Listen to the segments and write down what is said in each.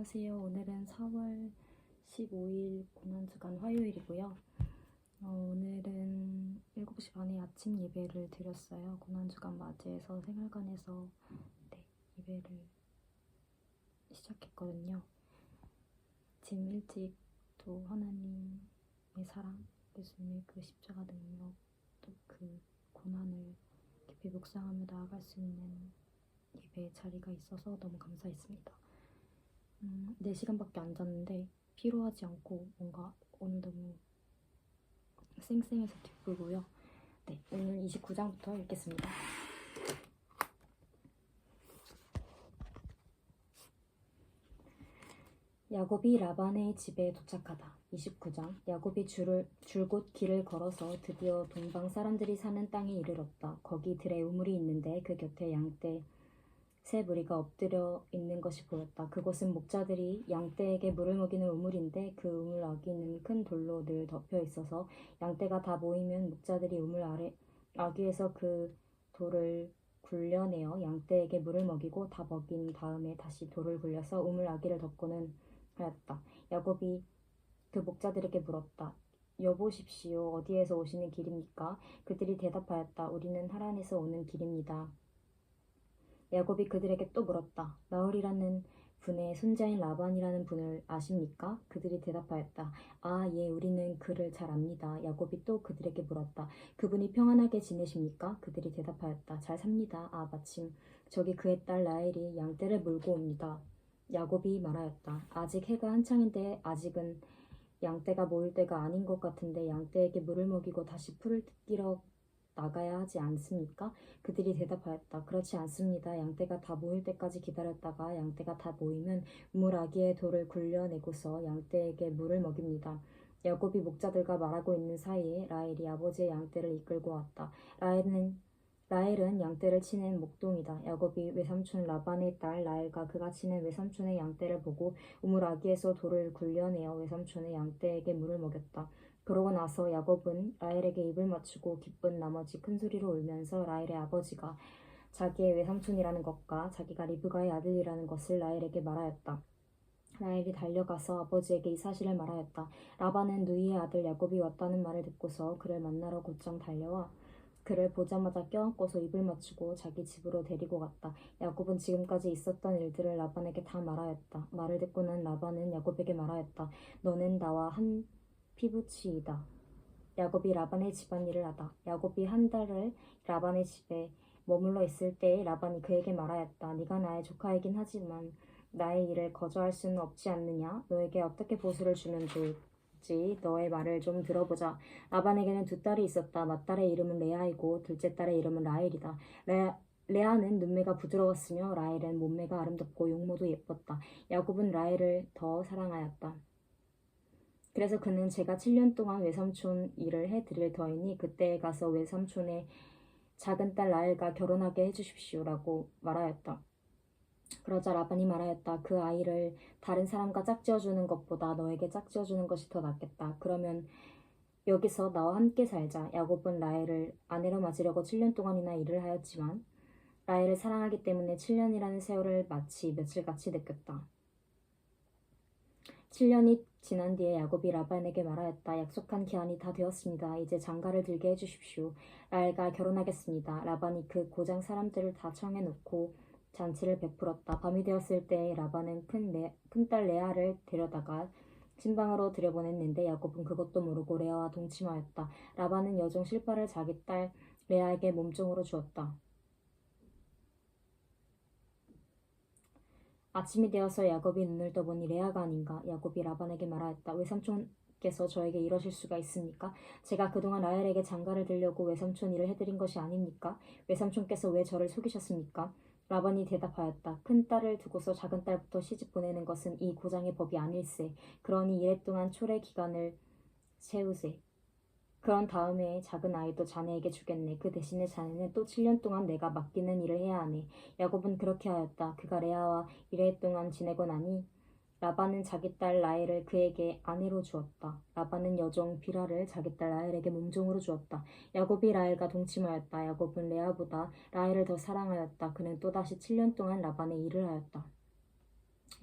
안녕하세요. 오늘은 4월 15일 고난주간 화요일이고요. 오늘은 7시 반에 아침 예배를 드렸어요. 고난주간 맞이해서 생활관에서 예배를 시작했거든요. 아침 일찍 또 하나님의 사랑, 예수님의 그 십자가 능력, 또 그 고난을 깊이 묵상하며 나아갈 수 있는 예배 자리가 있어서 너무 감사했습니다. 4시간밖에 안 잤는데 피로하지 않고 뭔가 오늘 너무 쌩쌩해서 기쁘고요. 오늘 29장부터 읽겠습니다. 야곱이 라반의 집에 도착하다. 29장. 야곱이 줄곧 길을 걸어서 드디어 동방 사람들이 사는 땅에 이르렀다. 거기 들에 우물이 있는데 그 곁에 양떼 새 무리가 엎드려 있는 것이 보였다. 그곳은 목자들이 양떼에게 물을 먹이는 우물인데 그 우물 아귀는 큰 돌로 늘 덮여 있어서 양떼가 다 모이면 목자들이 우물 아귀에서 그 돌을 굴려내어 양떼에게 물을 먹이고 다 먹인 다음에 다시 돌을 굴려서 우물 아귀를 덮고는 하였다. 야곱이 그 목자들에게 물었다. 여보십시오. 어디에서 오시는 길입니까? 그들이 대답하였다. 우리는 하란에서 오는 길입니다. 야곱이 그들에게 또 물었다. 나홀이라는 분의 손자인 라반이라는 분을 아십니까? 그들이 대답하였다. 아, 예, 우리는 그를 잘 압니다. 야곱이 또 그들에게 물었다. 그분이 평안하게 지내십니까? 그들이 대답하였다. 잘 삽니다. 아, 마침 저기 그의 딸 라헬이 양떼를 물고 옵니다. 야곱이 말하였다. 아직 해가 한창인데 아직은 양떼가 모일 때가 아닌 것 같은데 양떼에게 물을 먹이고 다시 풀을 뜯기러 나가야 하지 않습니까? 그들이 대답하였다. 그렇지 않습니다. 양떼가 다 모일 때까지 기다렸다가 양떼가 다 모이면 우물 아귀의 돌을 굴려내고서 양떼에게 물을 먹입니다. 야곱이 목자들과 말하고 있는 사이에 라헬이 아버지의 양떼를 이끌고 왔다. 라헬은 양떼를 치는 목동이다. 야곱이 외삼촌 라반의 딸 라헬과 그가 치는 외삼촌의 양떼를 보고 우물 아귀에서 돌을 굴려내어 외삼촌의 양떼에게 물을 먹였다. 그러고 나서 야곱은 라헬에게 입을 맞추고 기쁜 나머지 큰 소리로 울면서 라헬의 아버지가 자기의 외삼촌이라는 것과 자기가 리브가의 아들이라는 것을 라헬에게 말하였다. 라헬이 달려가서 아버지에게 이 사실을 말하였다. 라반은 누이의 아들 야곱이 왔다는 말을 듣고서 그를 만나러 곧장 달려와 그를 보자마자 껴안고서 입을 맞추고 자기 집으로 데리고 갔다. 야곱은 지금까지 있었던 일들을 라반에게 다 말하였다. 말을 듣고 난 라반은 야곱에게 말하였다. 너는 나와 한 피부치이다. 야곱이 라반의 집안일을 하다. 야곱이 한 달을 라반의 집에 머물러 있을 때에 라반이 그에게 말하였다. 네가 나의 조카이긴 하지만 나의 일을 거저할 수는 없지 않느냐? 너에게 어떻게 보수를 주면 좋을지 너의 말을 좀 들어보자. 라반에게는 두 딸이 있었다. 맏딸의 이름은 레아이고 둘째 딸의 이름은 라헬이다. 레아는 눈매가 부드러웠으며 라헬은 몸매가 아름답고 용모도 예뻤다. 야곱은 라헬을 더 사랑하였다. 그래서 그는 제가 7년 동안 외삼촌 일을 해드릴 터이니 그때에 가서 외삼촌의 작은 딸 라헬과 결혼하게 해주십시오라고 말하였다. 그러자 라반이 말하였다. 그 아이를 다른 사람과 짝지어주는 것보다 너에게 짝지어주는 것이 더 낫겠다. 그러면 여기서 나와 함께 살자. 야곱은 라헬을 아내로 맞으려고 7년 동안이나 일을 하였지만 라헬을 사랑하기 때문에 7년이라는 세월을 마치 며칠같이 느꼈다. 7년이 지난 뒤에 야곱이 라반에게 말하였다. 약속한 기한이 다 되었습니다. 이제 장가를 들게 해주십시오. 라헬과 결혼하겠습니다. 라반이 그 고장 사람들을 다 청해놓고 잔치를 베풀었다. 밤이 되었을 때 라반은 큰딸 레아를 데려다가 친방으로 들여보냈는데 야곱은 그것도 모르고 레아와 동침하였다. 라반은 여종 실바를 자기 딸 레아에게 몸종으로 주었다. 아침이 되어서 야곱이 눈을 떠보니 레아가 아닌가. 야곱이 라반에게 말하였다. 외삼촌께서 저에게 이러실 수가 있습니까? 제가 그동안 라헬에게 장가를 들려고 외삼촌 일을 해드린 것이 아닙니까? 외삼촌께서 왜 저를 속이셨습니까? 라반이 대답하였다. 큰 딸을 두고서 작은 딸부터 시집 보내는 것은 이 고장의 법이 아닐세. 그러니 이래 동안 초래 기간을 세우세. 그런 다음에 작은 아이도 자네에게 주겠네. 그 대신에 자네는 또 7년 동안 내가 맡기는 일을 해야 하네. 야곱은 그렇게 하였다. 그가 레아와 이래 동안 지내고 나니 라반은 자기 딸 라헬을 그에게 아내로 주었다. 라반은 여종 비라를 자기 딸 라헬에게 몸종으로 주었다. 야곱이 라헬과 동침하였다. 야곱은 레아보다 라헬을 더 사랑하였다. 그는 또다시 7년 동안 라반의 일을 하였다.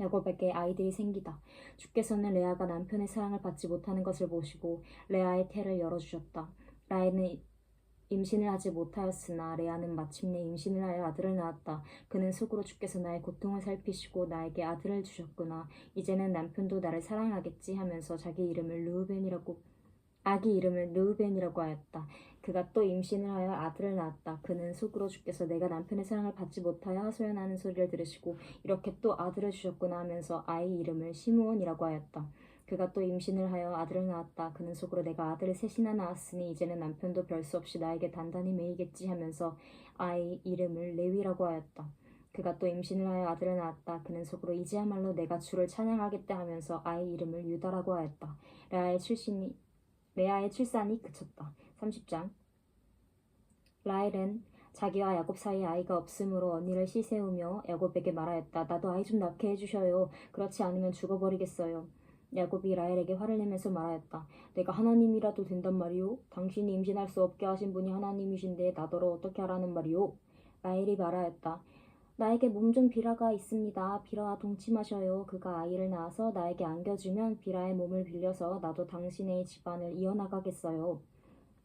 야곱에게 아이들이 생기다. 주께서는 레아가 남편의 사랑을 받지 못하는 것을 보시고 레아의 태를 열어주셨다. 라헬은 임신을 하지 못하였으나 레아는 마침내 임신을 하여 아들을 낳았다. 그는 속으로 주께서 나의 고통을 살피시고 나에게 아들을 주셨구나. 이제는 남편도 나를 사랑하겠지 하면서 아기 이름을 르우벤이라고 하였다. 그가 또 임신을 하여 아들을 낳았다. 그는 속으로 주께서 내가 남편의 사랑을 받지 못하여 하소연하는 소리를 들으시고 이렇게 또 아들을 주셨구나 하면서 아이 이름을 시므온이라고 하였다. 그가 또 임신을 하여 아들을 낳았다. 그는 속으로 내가 아들을 셋이나 낳았으니 이제는 남편도 별수 없이 나에게 단단히 매이겠지 하면서 아이 이름을 레위라고 하였다. 그가 또 임신을 하여 아들을 낳았다. 그는 속으로 이제야말로 내가 주를 찬양하겠다 하면서 아이 이름을 유다라고 하였다. 레아의 출산이 그쳤다. 30장. 라헬은 자기와 야곱 사이에 아이가 없으므로 언니를 시세우며 야곱에게 말하였다. 나도 아이 좀 낳게 해주셔요. 그렇지 않으면 죽어버리겠어요. 야곱이 라헬에게 화를 내면서 말하였다. 내가 하나님이라도 된단 말이오? 당신이 임신할 수 없게 하신 분이 하나님이신데 나더러 어떻게 하라는 말이오? 라헬이 말하였다. 나에게 몸 중 비라가 있습니다. 비라와 동침하셔요. 그가 아이를 낳아서 나에게 안겨주면 비라의 몸을 빌려서 나도 당신의 집안을 이어나가겠어요.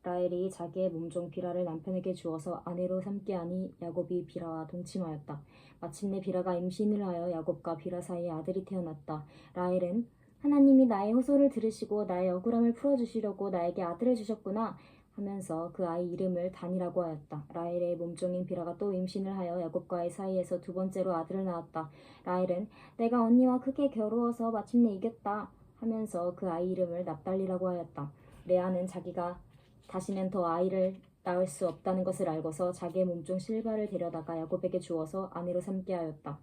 라헬이 자기의 몸종 비라를 남편에게 주어서 아내로 삼게 하니 야곱이 비라와 동침하였다. 마침내 비라가 임신을 하여 야곱과 비라 사이에 아들이 태어났다. 라헬은 하나님이 나의 호소를 들으시고 나의 억울함을 풀어주시려고 나에게 아들을 주셨구나 하면서 그 아이 이름을 단이라고 하였다. 라헬의 몸종인 비라가 또 임신을 하여 야곱과의 사이에서 두 번째로 아들을 낳았다. 라헬은 내가 언니와 크게 겨루어서 마침내 이겼다 하면서 그 아이 이름을 납달리라고 하였다. 레아는 자기가 다시는 더 아이를 낳을 수 없다는 것을 알고서 자기의 몸종 실바를 데려다가 야곱에게 주어서 아내로 삼게 하였다.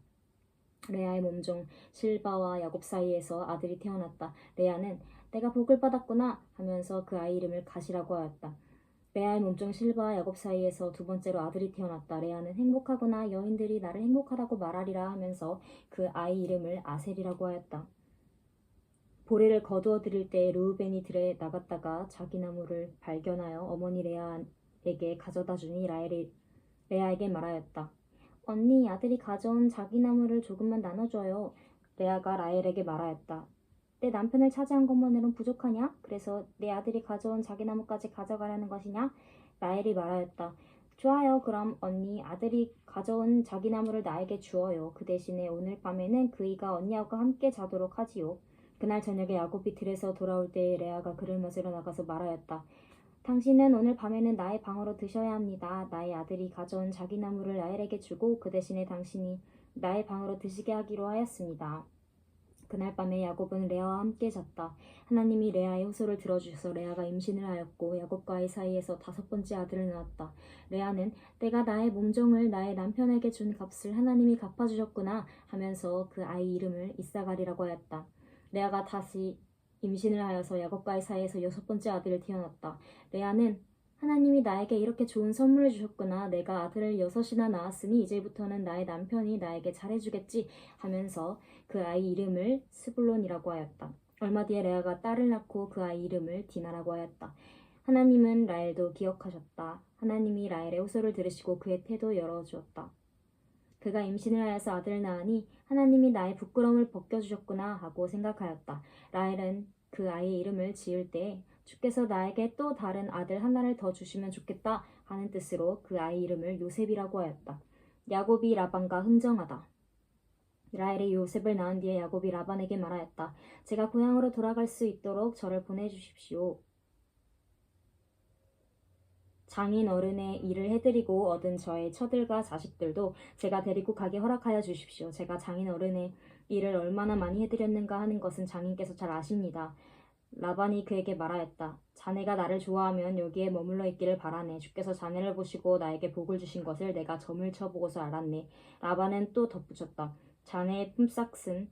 레아의 몸종 실바와 야곱 사이에서 아들이 태어났다. 레아는 내가 복을 받았구나 하면서 그 아이 이름을 갓이라고 하였다. 레아의 몸종 실바와 야곱 사이에서 두 번째로 아들이 태어났다. 레아는 행복하구나 여인들이 나를 행복하다고 말하리라 하면서 그 아이 이름을 아셀이라고 하였다. 보리를 거두어 드릴 때 르우벤이 들에 나갔다가 자기 나무를 발견하여 어머니 레아에게 가져다 주니 라헬이 레아에게 말하였다. 언니 아들이 가져온 자기 나무를 조금만 나눠줘요. 레아가 라헬에게 말하였다. 내 남편을 차지한 것만으로는 부족하냐? 그래서 내 아들이 가져온 자기 나무까지 가져가려는 것이냐? 라헬이 말하였다. 좋아요. 그럼 언니 아들이 가져온 자기 나무를 나에게 주어요. 그 대신에 오늘 밤에는 그이가 언니하고 함께 자도록 하지요. 그날 저녁에 야곱이 들에서 돌아올 때에 레아가 그를 맞으러 나가서 말하였다. 당신은 오늘 밤에는 나의 방으로 드셔야 합니다. 나의 아들이 가져온 자기 나무를 라헬에게 주고 그 대신에 당신이 나의 방으로 드시게 하기로 하였습니다. 그날 밤에 야곱은 레아와 함께 잤다. 하나님이 레아의 호소를 들어주셔서 레아가 임신을 하였고 야곱과의 사이에서 다섯 번째 아들을 낳았다. 레아는 내가 나의 몸종을 나의 남편에게 준 값을 하나님이 갚아주셨구나 하면서 그 아이 이름을 이사갈이라고 하였다. 레아가 다시 임신을 하여서 야곱과의 사이에서 여섯 번째 아들을 태어났다. 레아는 하나님이 나에게 이렇게 좋은 선물을 주셨구나. 내가 아들을 여섯이나 낳았으니 이제부터는 나의 남편이 나에게 잘해주겠지 하면서 그 아이 이름을 스불론이라고 하였다. 얼마 뒤에 레아가 딸을 낳고 그 아이 이름을 디나라고 하였다. 하나님은 라헬도 기억하셨다. 하나님이 라헬의 호소를 들으시고 그의 태도 열어주었다. 그가 임신을 하여서 아들을 낳으니 하나님이 나의 부끄러움을 벗겨주셨구나 하고 생각하였다. 라헬은 그 아이의 이름을 지을 때 주께서 나에게 또 다른 아들 하나를 더 주시면 좋겠다 하는 뜻으로 그 아이 이름을 요셉이라고 하였다. 야곱이 라반과 흥정하다. 라헬이 요셉을 낳은 뒤에 야곱이 라반에게 말하였다. 제가 고향으로 돌아갈 수 있도록 저를 보내주십시오. 장인 어른의 일을 해드리고 얻은 저의 처들과 자식들도 제가 데리고 가게 허락하여 주십시오. 제가 장인 어른의 일을 얼마나 많이 해드렸는가 하는 것은 장인께서 잘 아십니다. 라반이 그에게 말하였다. 자네가 나를 좋아하면 여기에 머물러 있기를 바라네. 주께서 자네를 보시고 나에게 복을 주신 것을 내가 점을 쳐보고서 알았네. 라반은 또 덧붙였다. 자네의 품삯은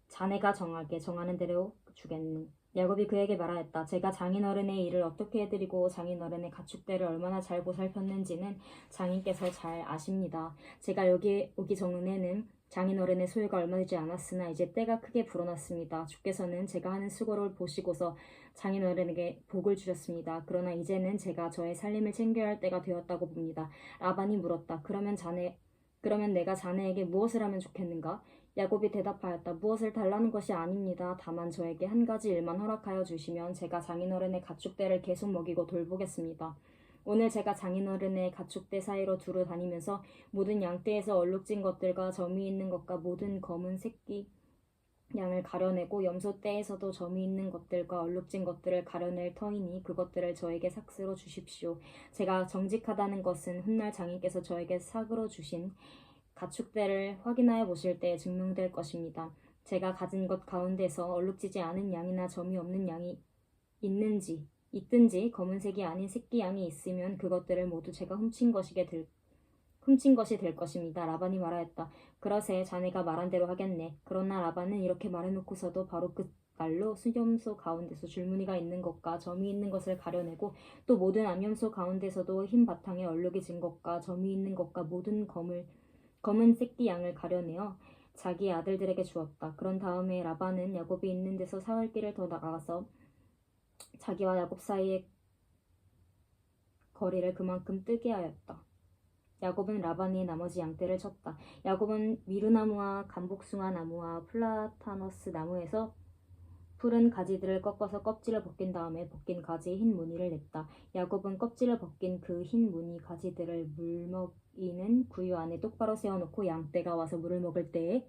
자네가 정하는 대로 주겠네. 야곱이 그에게 말하였다. 제가 장인어른의 일을 어떻게 해드리고 장인어른의 가축들을 얼마나 잘 보살폈는지는 장인께서 잘 아십니다. 제가 여기 오기 전에는 장인어른의 소유가 얼마 되지 않았으나 이제 때가 크게 불어났습니다. 주께서는 제가 하는 수고를 보시고서 장인어른에게 복을 주셨습니다. 그러나 이제는 제가 저의 살림을 챙겨야 할 때가 되었다고 봅니다. 라반이 물었다. 그러면 그러면 내가 자네에게 무엇을 하면 좋겠는가? 야곱이 대답하였다. 무엇을 달라는 것이 아닙니다. 다만 저에게 한 가지 일만 허락하여 주시면 제가 장인어른의 가축대를 계속 먹이고 돌보겠습니다. 오늘 제가 장인어른의 가축대 사이로 두루 다니면서 모든 양떼에서 얼룩진 것들과 점이 있는 것과 모든 검은 새끼 양을 가려내고 염소떼에서도 점이 있는 것들과 얼룩진 것들을 가려낼 터이니 그것들을 저에게 삭스로 주십시오. 제가 정직하다는 것은 훗날 장인께서 저에게 삭으로 주신 가축대를 확인하여 보실 때 증명될 것입니다. 제가 가진 것 가운데서 얼룩지지 않은 양이나 점이 없는 양이 있든지 검은색이 아닌 새끼 양이 있으면 그것들을 모두 제가 훔친 것이 될 것입니다. 라반이 말하였다. 그러세 자네가 말한 대로 하겠네. 그러나 라반은 이렇게 말해놓고서도 바로 그 날로 수염소 가운데서 줄무늬가 있는 것과 점이 있는 것을 가려내고 또 모든 암염소 가운데서도 흰 바탕에 얼룩이 진 것과 점이 있는 것과 모든 검은 새끼 양을 가려내어 자기 아들들에게 주었다. 그런 다음에 라반은 야곱이 있는 데서 사흘길을 더 나가서 자기와 야곱 사이의 거리를 그만큼 뜨게 하였다. 야곱은 라반이 나머지 양떼를 쳤다. 야곱은 미루나무와 감복숭아 나무와 플라타너스 나무에서 푸른 가지들을 꺾어서 껍질을 벗긴 다음에 벗긴 가지에 흰 무늬를 냈다. 야곱은 껍질을 벗긴 그 흰 무늬 가지들을 물먹이는 구유 안에 똑바로 세워놓고 양떼가 와서 물을 먹을 때에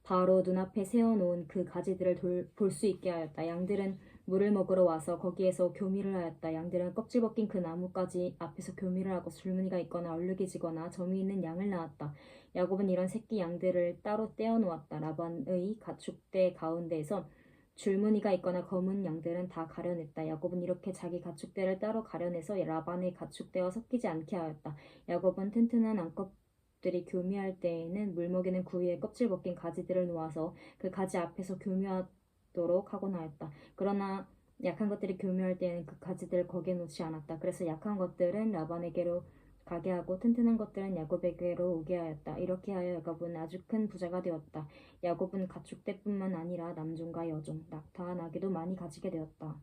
바로 눈앞에 세워놓은 그 가지들을 볼 수 있게 하였다. 양들은 물을 먹으러 와서 거기에서 교미를 하였다. 양들은 껍질 벗긴 그 나뭇가지 앞에서 교미를 하고 줄무늬가 있거나 얼룩이 지거나 점이 있는 양을 낳았다. 야곱은 이런 새끼 양들을 따로 떼어 놓았다. 라반의 가축대 가운데에서 줄무늬가 있거나 검은 양들은 다 가려냈다. 야곱은 이렇게 자기 가축대를 따로 가려내서 라반의 가축대와 섞이지 않게 하였다. 야곱은 튼튼한 암컷들이 교미할 때에는 물먹이는 구유에 껍질 벗긴 가지들을 놓아서 그 가지 앞에서 교미하도록 하곤 하였다. 그러나 약한 것들이 교미할 때에는 그 가지들을 거기에 놓지 않았다. 그래서 약한 것들은 라반에게로 가게 하고 튼튼한 것들은 야곱에게로 오게 하였다. 이렇게 하여 야곱은 아주 큰 부자가 되었다. 야곱은 가축대뿐만 아니라 남종과 여종, 낙타와 나귀도 많이 가지게 되었다.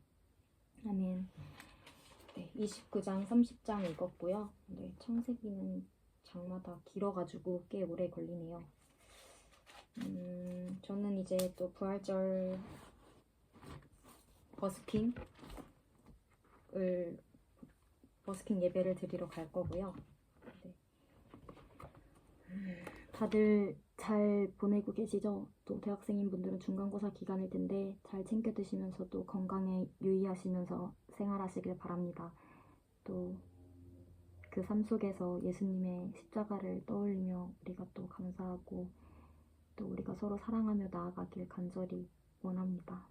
아멘. 네, 29장, 30장 읽었고요. 네, 창세기는 장마다 길어가지고 꽤 오래 걸리네요. 저는 이제 또 부활절 버스킹 예배를 드리러 갈 거고요. 네. 다들 잘 보내고 계시죠? 또 대학생인 분들은 중간고사 기간일 텐데 잘 챙겨 드시면서도 건강에 유의하시면서 생활하시길 바랍니다. 또 그 삶 속에서 예수님의 십자가를 떠올리며 우리가 또 감사하고 또 우리가 서로 사랑하며 나아가길 간절히 원합니다.